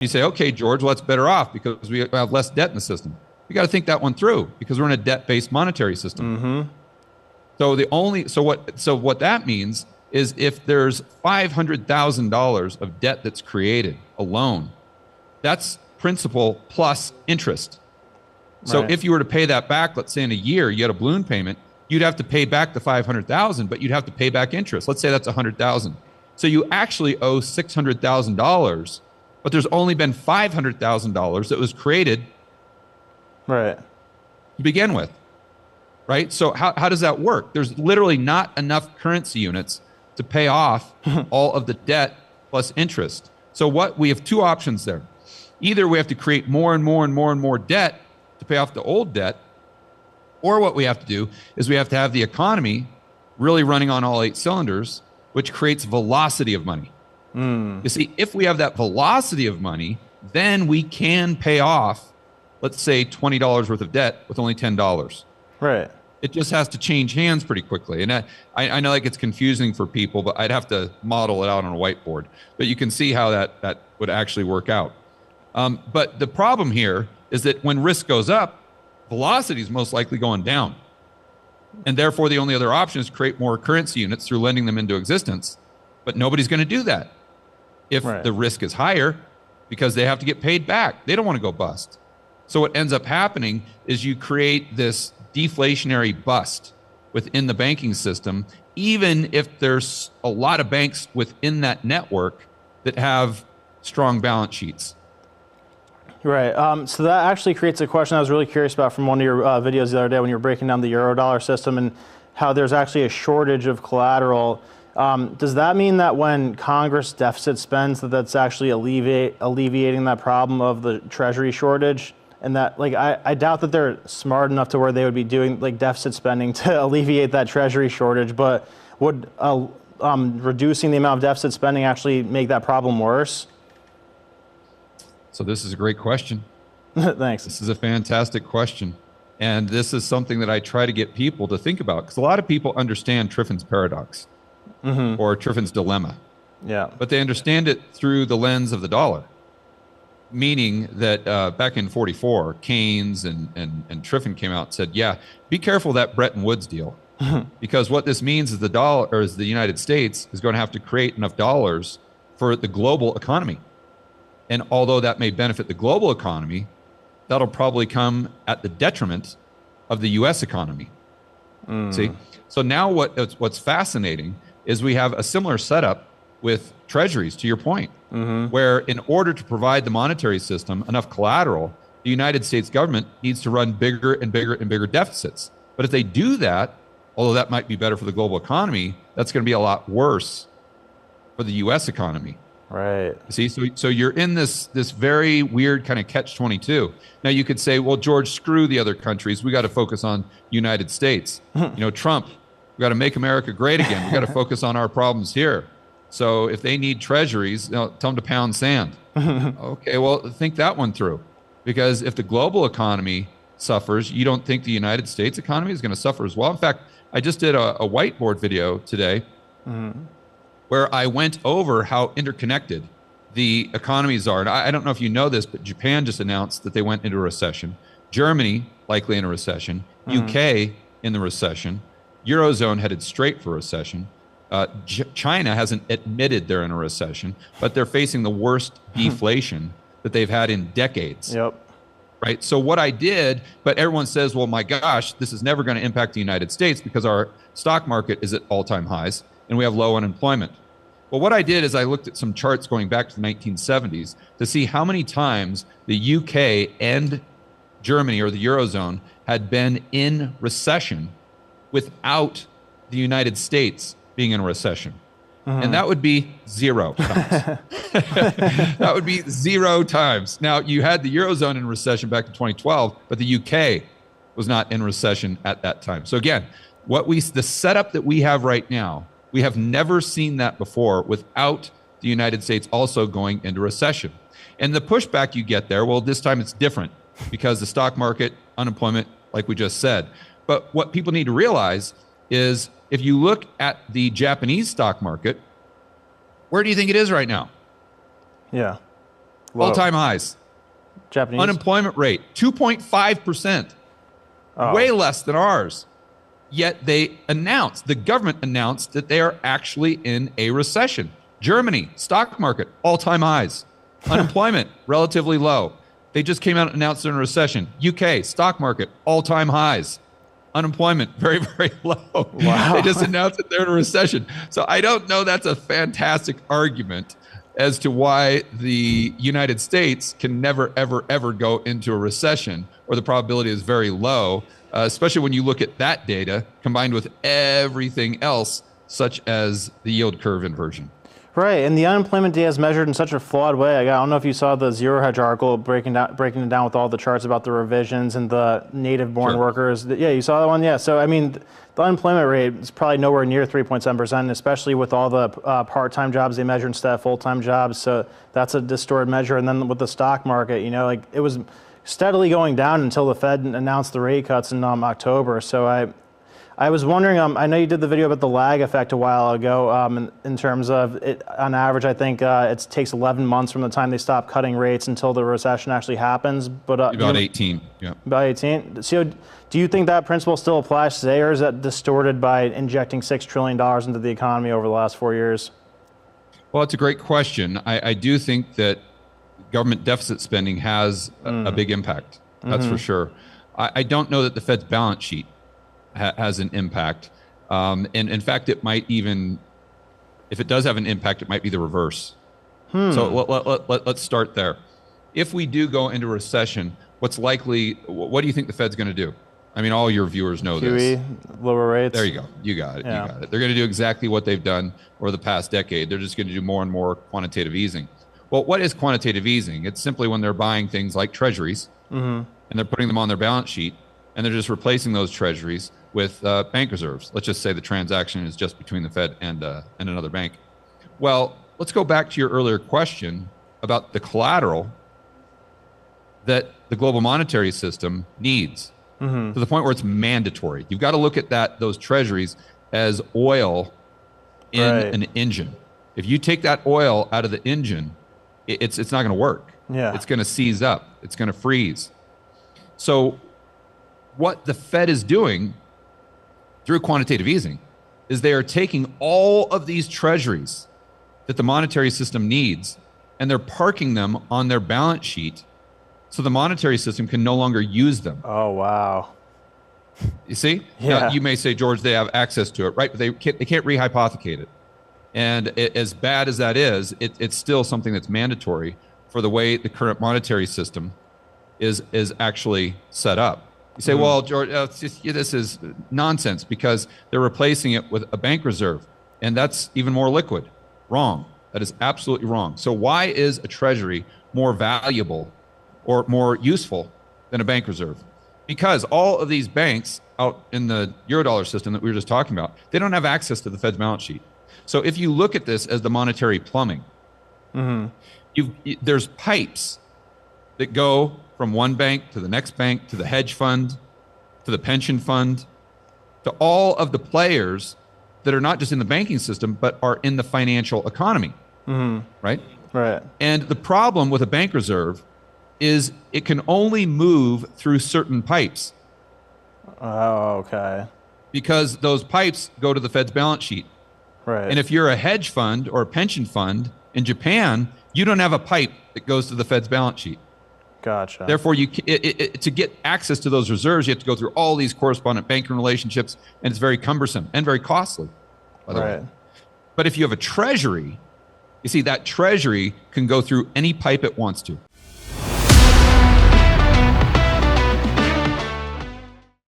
You say, okay, George, well, that's better off because we have less debt in the system. You got to think that one through because we're in a debt-based monetary system. Mm-hmm. So what that means is if there's $500,000 of debt that's created alone, that's principal plus interest. So Right. if you were to pay that back, let's say in a year, you had a balloon payment, you'd have to pay back the 500,000, but you'd have to pay back interest. Let's say that's 100,000. So you actually owe $600,000, but there's only been $500,000 that was created Right. to begin with, right? So how does that work? There's literally not enough currency units to pay off all of the debt plus interest. So we have two options there. Either we have to create more and more and more and more debt to pay off the old debt, or what we have to do is we have to have the economy really running on all 8 cylinders, which creates velocity of money. You see, if we have that velocity of money, then we can pay off, let's say, $20 worth of debt with only $10. Right. It just has to change hands pretty quickly. And I know like it's confusing for people, but I'd have to model it out on a whiteboard. But you can see how that would actually work out. But the problem here is that when risk goes up, velocity is most likely going down. And therefore, the only other option is create more currency units through lending them into existence. But nobody's going to do that if the risk is higher because they have to get paid back. They don't want to go bust. So what ends up happening is you create this deflationary bust within the banking system, even if there's a lot of banks within that network that have strong balance sheets. Right. So that actually creates a question I was really curious about from one of your videos the other day when you were breaking down the Eurodollar system and how there's actually a shortage of collateral. Does that mean that when Congress deficit spends, that's actually alleviating that problem of the treasury shortage? And that, like, I doubt that they're smart enough to where they would be doing like deficit spending to alleviate that treasury shortage. But would reducing the amount of deficit spending actually make that problem worse? So this is a great question. Thanks. This is a fantastic question. And this is something that I try to get people to think about because a lot of people understand Triffin's paradox or Triffin's dilemma. Yeah. But they understand it through the lens of the dollar, meaning that back in 44, Keynes and Triffin came out and said, yeah, be careful of that Bretton Woods deal. Because what this means is the United States is going to have to create enough dollars for the global economy. And although that may benefit the global economy, that'll probably come at the detriment of the U.S. economy. See? So now what's fascinating is we have a similar setup with treasuries, to your point, where in order to provide the monetary system enough collateral, the United States government needs to run bigger and bigger and bigger deficits. But if they do that, although that might be better for the global economy, that's going to be a lot worse for the U.S. economy. Right. See, so you're in this very weird kind of catch-22. Now you could say, well, George, screw the other countries. We got to focus on United States. Trump, we got to make America great again. We got to focus on our problems here. So if they need treasuries, tell them to pound sand. Okay, well, think that one through. Because if the global economy suffers, you don't think the United States economy is going to suffer as well? In fact, I just did a whiteboard video today where I went over how interconnected the economies are. And I don't know if you know this, but Japan just announced that they went into a recession. Germany, likely in a recession. UK in the recession. Eurozone headed straight for recession. China hasn't admitted they're in a recession, but they're facing the worst deflation that they've had in decades. Yep. Right. So what I did, but everyone says, well, my gosh, this is never going to impact the United States because our stock market is at all-time highs and we have low unemployment. Well, what I did is I looked at some charts going back to the 1970s to see how many times the UK and Germany or the Eurozone had been in recession without the United States being in a recession. And that would be 0 times. That would be 0 times. Now, you had the Eurozone in recession back in 2012, but the UK was not in recession at that time. So again, the setup that we have right now, we have never seen that before without the United States also going into recession. And the pushback you get there, well, this time it's different because the stock market, unemployment, like we just said. But what people need to realize is if you look at the Japanese stock market, where do you think it is right now? Yeah. Whoa. All-time highs. Japanese? Unemployment rate, 2.5%. Oh. Way less than ours. Yet the government announced that they are actually in a recession. Germany, stock market, all-time highs. Unemployment, relatively low. They just came out and announced they're in a recession. UK, stock market, all-time highs. Unemployment, very, very low. Wow. They just announced that they're in a recession. So I don't know that's a fantastic argument as to why the United States can never, ever, ever go into a recession, or the probability is very low, especially when you look at that data combined with everything else, such as the yield curve inversion. Right, and the unemployment data is measured in such a flawed way. I don't know if you saw the Zero Hedge article breaking it down with all the charts about the revisions and the native-born workers. Yeah, you saw that one? Yeah, so I mean, the unemployment rate is probably nowhere near 3.7%, especially with all the part-time jobs they measure instead of full-time jobs. So that's a distorted measure. And then with the stock market, you know, like it was steadily going down until the Fed announced the rate cuts in October. So I was wondering, I know you did the video about the lag effect a while ago in terms of it, on average, I think it takes 11 months from the time they stop cutting rates until the recession actually happens. But about 18, yeah. About 18. So do you think that principle still applies today, or is that distorted by injecting $6 trillion into the economy over the last 4 years? Well, it's a great question. I do think that government deficit spending has a big impact. That's for sure. I don't know that the Fed's balance sheet has an impact. And in fact, it might even, if it does have an impact, it might be the reverse. So let's start there. If we do go into recession, what do you think the Fed's going to do? I mean, all your viewers know this. QE, lower rates. There you go. You got it. Yeah. You got it. They're going to do exactly what they've done over the past decade. They're just going to do more and more quantitative easing. Well, what is quantitative easing? It's simply when they're buying things like treasuries and they're putting them on their balance sheet, and they're just replacing those treasuries with bank reserves. Let's just say the transaction is just between the Fed and another bank. Well, let's go back to your earlier question about the collateral that the global monetary system needs to the point where it's mandatory. You've got to look at those treasuries as oil in an engine. If you take that oil out of the engine, it's not going to work. Yeah. It's going to seize up. It's going to freeze. So what the Fed is doing through quantitative easing is they are taking all of these treasuries that the monetary system needs, and they're parking them on their balance sheet so the monetary system can no longer use them. Oh, wow. You see? Yeah. Now, you may say, George, they have access to it, right? But they can't rehypothecate it. And as bad as that is, it's still something that's mandatory for the way the current monetary system is actually set up. You say, well, George, this is nonsense because they're replacing it with a bank reserve, and that's even more liquid. Wrong. That is absolutely wrong. So why is a treasury more valuable or more useful than a bank reserve? Because all of these banks out in the Eurodollar system that we were just talking about, they don't have access to the Fed's balance sheet. So if you look at this as the monetary plumbing, there's pipes that go from one bank to the next bank, to the hedge fund, to the pension fund, to all of the players that are not just in the banking system, but are in the financial economy, right? Right. And the problem with a bank reserve is it can only move through certain pipes. Oh, okay. Because those pipes go to the Fed's balance sheet. Right. And if you're a hedge fund or a pension fund in Japan, you don't have a pipe that goes to the Fed's balance sheet. Gotcha. Therefore, to get access to those reserves, you have to go through all these correspondent banking relationships, and it's very cumbersome and very costly, by the way. But if you have a treasury, you see, that treasury can go through any pipe it wants to.